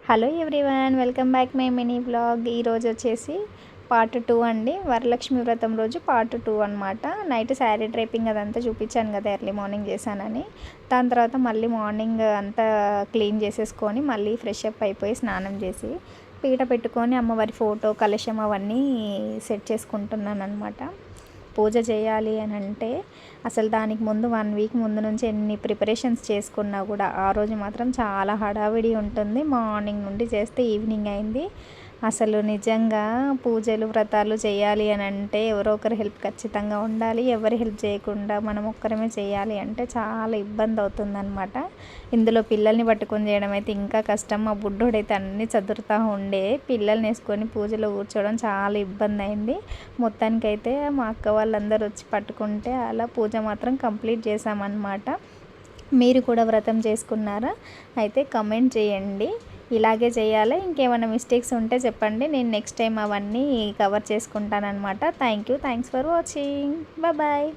Hello everyone, welcome back my mini blog. ఈరోజు వచ్చేసి part 2 అండి. వరలక్ష్మి వ్రతం రోజు పార్ట్ 2 అనమాట. నైట్ శారీ డ్రైపింగ్ అదంతా చూపించాను కదా, ఎర్లీ మార్నింగ్ చేశానని. దాని తర్వాత మళ్ళీ మార్నింగ్ అంతా క్లీన్ చేసేసుకొని మళ్ళీ ఫ్రెష్ అప్ అయిపోయి స్నానం చేసి పీట పెట్టుకొని అమ్మవారి ఫోటో కలశం అవన్నీ సెట్ చేసుకుంటున్నాను అనమాట. పూజ చేయాలి అని అంటే అసలు దానికి ముందు 1 వీక్ ముందు నుంచి ఎన్ని ప్రిపరేషన్స్ చేసుకున్నా కూడా ఆ రోజు మాత్రం చాలా హడావిడి ఉంటుంది. మార్నింగ్ నుండి చేస్తే ఈవినింగ్ అయింది. అసలు నిజంగా పూజలు వ్రతాలు చేయాలి అని అంటే ఎవరో ఒకరి హెల్ప్ ఖచ్చితంగా ఉండాలి. ఎవరి హెల్ప్ చేయకుండా మనం ఒక్కరమే చేయాలి అంటే చాలా ఇబ్బంది అవుతుందన్నమాట. ఇందులో పిల్లల్ని పట్టుకొని చేయడం అయితే ఇంకా కష్టం. మా బుడ్డోడైతే అన్నీ చదురుతూ ఉండే, పిల్లల్ని వేసుకొని పూజలో కూర్చోవడం చాలా ఇబ్బంది అయింది. మొత్తానికైతే మా అక్క వాళ్ళందరూ వచ్చి పట్టుకుంటే అలా పూజ మాత్రం కంప్లీట్ చేసామన్నమాట. మీరు కూడా వ్రతం చేసుకున్నారా? అయితే కమెంట్ చేయండి. ఇలాగే చేయాలి, ఇంకేమైనా మిస్టేక్స్ ఉంటే చెప్పండి, నేను నెక్స్ట్ టైం అవన్నీ కవర్ చేసుకుంటానన్నమాట. Thanks for watching. బాయ్.